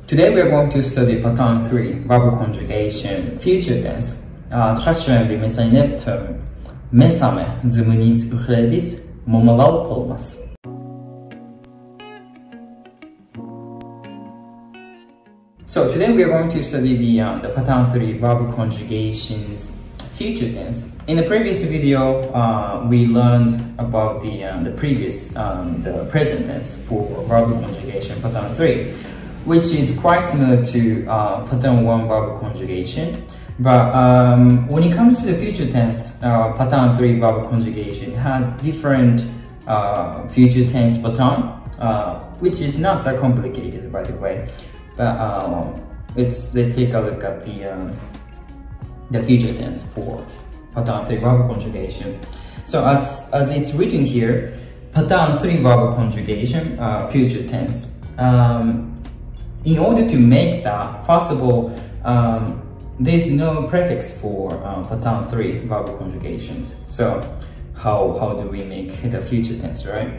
Today we are going to study pattern 3, verb conjugation, future tense. Тхашэн би месайнеп месаме змнис ухлебис момавал полмас. So today we are going to study the pattern 3, verb conjugations, future tense. In the previous video, we learned about the present tense for verb conjugation pattern 3, which is quite similar to pattern 1 verb conjugation. But when it comes to the future tense, pattern 3 verb conjugation has different future tense pattern, which is not that complicated, by the way. But let's take a look at the future tense for pattern 3 verb conjugation. So as it's written here, pattern 3 verb conjugation, future tense. In order to make that, first of all, there's no prefix for pattern 3 verb conjugations. So how do we make the future tense, right?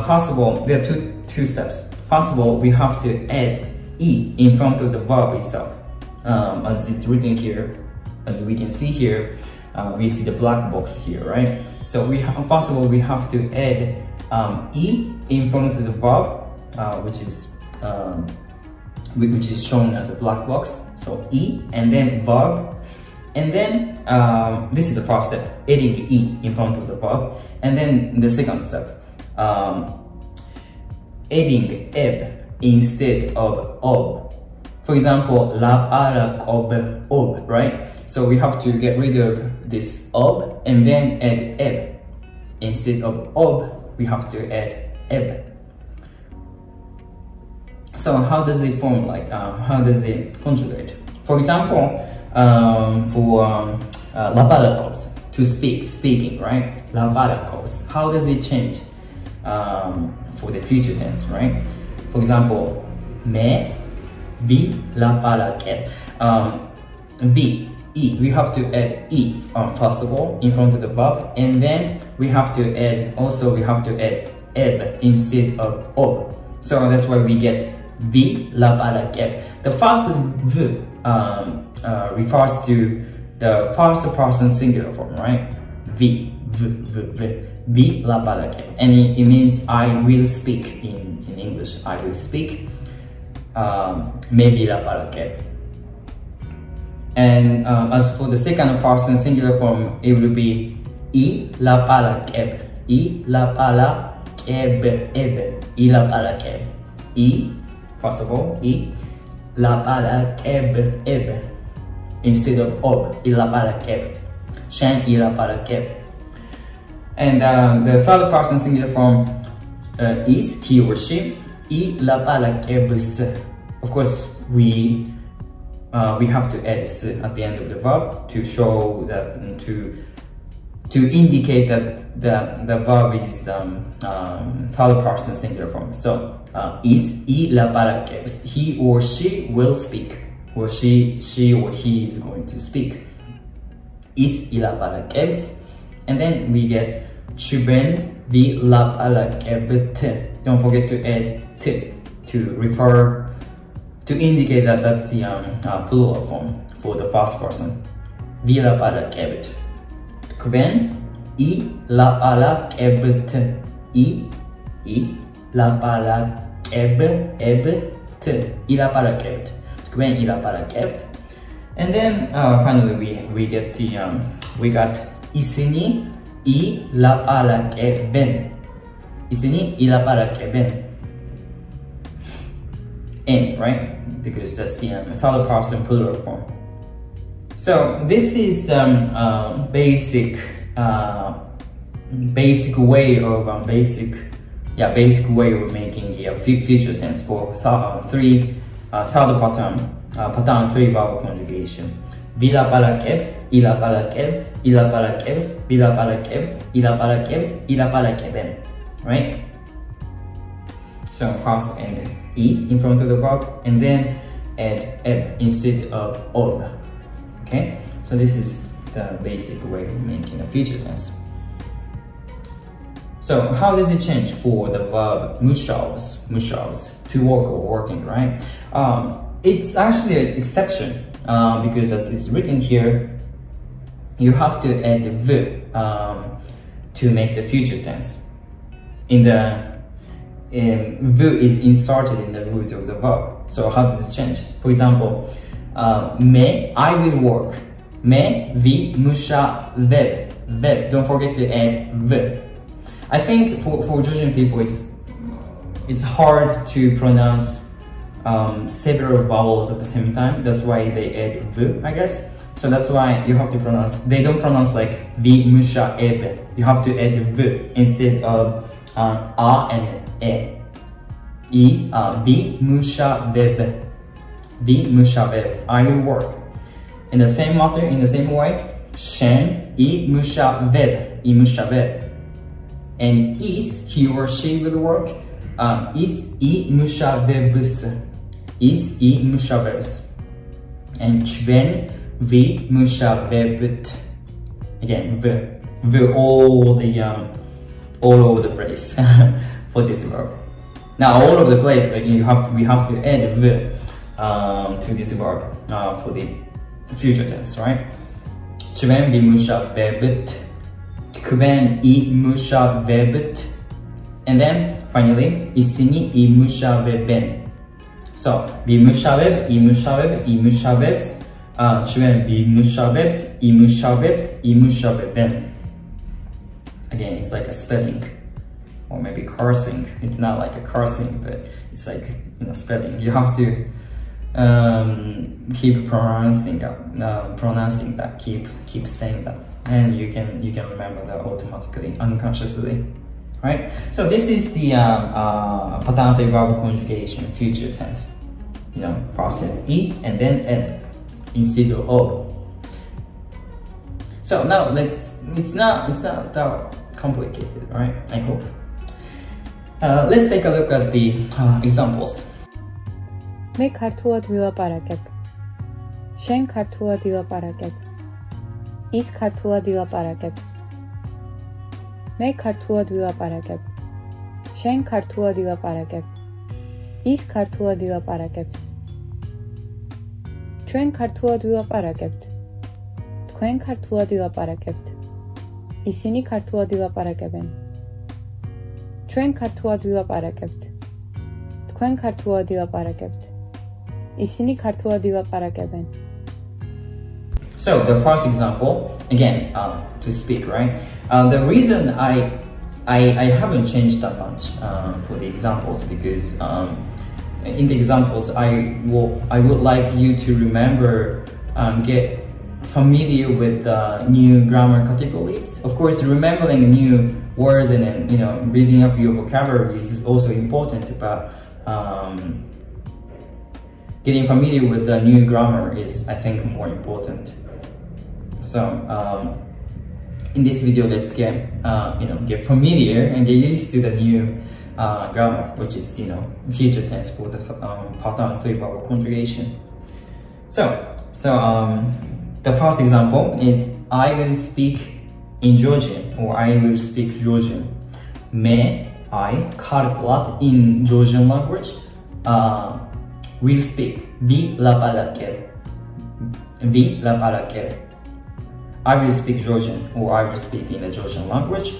First of all, there are two steps. First of all, we have to add E in front of the verb itself. As it's written here, as we can see here, we see the black box here, right? So first of all, we have to add E in front of the verb, which is shown as a black box. So E and then verb, and then this is the first step, adding E in front of the verb. And then the second step, adding eb instead of ob. For example, la para ob, right? So we have to get rid of this ob and then add eb. Instead of ob, we have to add eb. So how does it form, how does it conjugate? For example, for laparacos, to speaking, right? Laparacos, how does it change for the future tense, right? For example, me vi laparaque. V, E, we have to add E first of all in front of the verb, and then we have to add eb instead of ob. So that's why we get vi laparaque. The first v refers to the first person singular form, right? Vi laparaque, and it means I will speak in English. I will speak. Maybe laparaque. And as for the second person singular form, it will be I laparaque. I laparaque. I laparaque. I, first of all, I laparaque instead of ob. I laparaque. Shen I laparaque. And the third person singular form is he or she. I laparaquebus. Of course, we have to add s at the end of the verb to show that, to indicate that the verb is third person singular form. So is I laparaquebus. He or she will speak, or she or he is going to speak. Is I laparaquebus. And then we get chuben vi laparaquebut. Don't forget to add t to indicate that that's the plural form for the first person. Vi laparaquebut. Kuben I laparaquebut. I laparaquebut. I laparaquebut. Kuben I laparaquebut. And then finally we get we got isini I laparaqueben. Isini I laparaqueben. N, right? Because that's the third person plural form. So this is the basic way of making a future tense for third pattern 3 verb conjugation. Vi laparaqueb, I laparaqueb, I laparaquebs, vi laparaquebt, I laparaquebt, I laparaqueben, right? So first add E in front of the verb, and then add eb instead of ob. Okay, so this is the basic way of making a future tense. So how does it change for the verb mushavs to work or working, right? It's actually an exception because as it's written here, you have to add the v to make the future tense. V is inserted in the root of the verb. So how does it change? For example, I will work. Vi musha web. Don't forget to add v. I think for Georgian people, it's hard to pronounce several vowels at the same time. That's why they add v, I guess. So that's why you have to pronounce. They don't pronounce like vi musha eb. You have to add v instead of a and e. Vi musha web. Vi musha web. I will work. In the same matter, in the same way, Shen I musha web. I musha web. And is he or she will work. Is I musha webs. Is I musha webs. And Chven vi musha webut. Again, v all over the place for this verb. Now all over the place, but we have to add v to this verb for the future tense, right? Chven vi musha webut. Tkven I musha webut. And then finally, isini I musha weben. So vi musha web, I musha web, I musha webs. Chven vi musha webt, I musha webt, I musha weben. Again, it's like a spelling, or maybe cursing. It's not like a cursing, but it's like, you know, spelling. You have to keep pronouncing that, keep saying that, and you can remember that automatically, unconsciously, right? So this is the pattern 3 verb conjugation, future tense. You know, first I and then eb instead of o. So now it's not that complicated, right? I hope. Let's take a look at the examples. მე ქართულად ვილაპარაკებ. შენ ქართულად ილაპარაკებ. ის ქართულად ილაპარაკებს. მე ქართულად ვილაპარაკებ. შენ ქართულად ილაპარაკებ. ის ქართულად ილაპარაკებს. ჩვენ ქართულად ვილაპარაკებთ. თქვენ ქართულად ილაპარაკებთ. ისინი ქართულად ილაპარაკებენ. ჩვენ ქართულად ვილაპარაკებთ. თქვენ ქართულად ილაპარაკებთ. ისინი ქართულად ილაპარაკებენ. So the first example, again, to speak, right? The reason I haven't changed that much for the examples because in the examples I would like you to remember, get familiar with new grammar categories. Of course, remembering new words and then, you know, reading up your vocabularies is also important, but getting familiar with the new grammar is, I think, more important. So in this video, let's get familiar and get used to the new grammar, which is, you know, future tense for the pattern 3 verb conjugation. So the first example is I will speak in Georgian, or I will speak Georgian. May I kartlat in Georgian language will speak. Vi lapalakev. Vi lapalakev. I will speak Georgian, or I will speak in the Georgian language.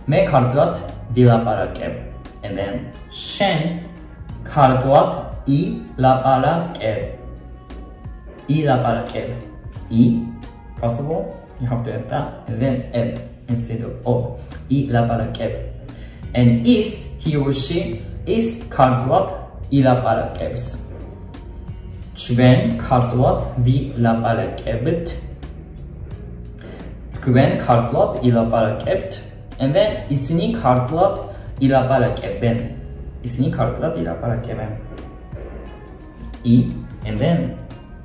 Me kartlat vi lapalakev. And then Shen kartlat I lapalakev. I lapalakev. I, first of all, you have to add that, and then eb instead of o. I lapalakev. And is, he or she, is kartlat I lapalakevs. Chven kartlat vi lapalakevet. Tkven kartlat I lapalakebt. And then isini kartlat I lapalakeben. Isini kartlat I lapalakeben. I, and then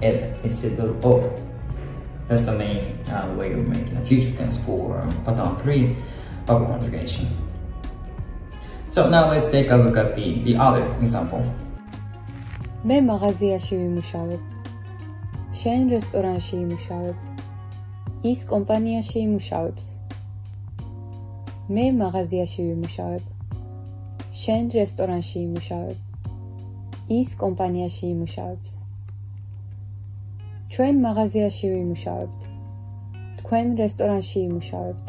eb instead of o. That's the main way of making a future tense for pattern 3 verb conjugation. So now let's take a look at the other example. მე მაღაზიაში ვიმუშავებ. შენ რესტორანში იმუშავებ. ის კომპანიაში იმუშავებს. მე მაღაზიაში ვიმუშავებ. შენ რესტორანში იმუშავებ. ის კომპანიაში იმუშავებს. ჩვენ მაღაზიაში ვიმუშავებთ. თქვენ რესტორანში იმუშავებთ.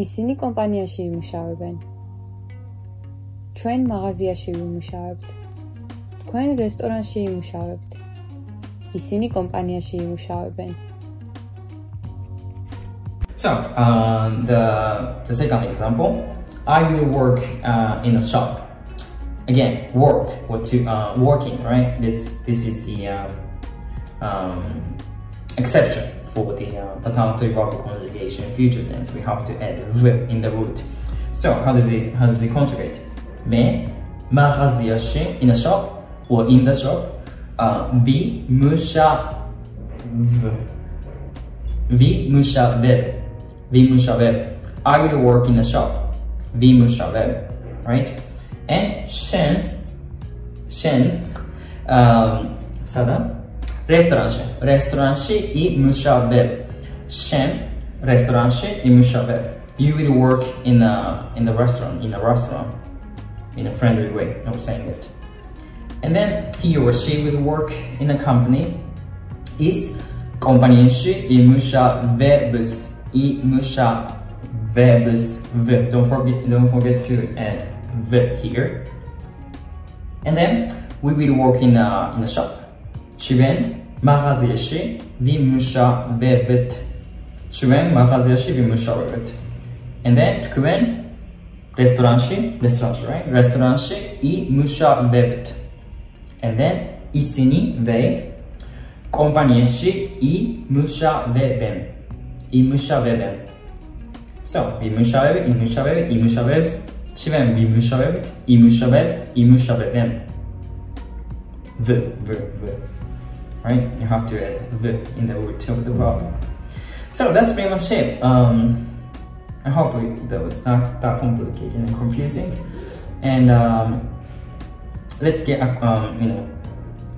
ისინი კომპანიაში იმუშავებენ. ჩვენ მაღაზიაში ვიმუშავებთ. თქვენ რესტორანში იმუშავებთ. ისინი კომპანიაში იმუშავებენ. So, the second example, I will work in a shop. Again, work or to working, right? This is the exception for the pattern 3 verb conjugation future tense. We have to add v in the root. So, how does it conjugate? Me maghaziyashi in a shop or in the shop. Vi mushaveru. I will work in a shop. Vi mushaveru, right? And shen sada restaurant I mushaveru. Shen restaurant I mushaveru. You will work in a restaurant, in a friendly way of saying it. And then he or she will work in a company. Is kompanიაში immushaverbus. V. Don't forget to add v here. And then we will work in a shop. Chiven maghaziyashi vimmushaverbut. Chiven maghaziyashi vimmushaverbut. And then tkven restaurant, right? Restaurant immushaverbut. And then isini they kompanიაში immushaveben. So immushavebs. Chiven immushaveben. V. Right? You have to add v in the root of the verb. So that's pretty much it. I hope that was not that complicated and confusing. And let's get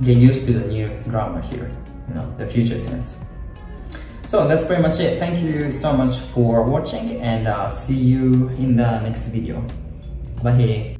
used to the new grammar here, the future tense. So that's pretty much it. Thank you so much for watching, and see you in the next video. Bye.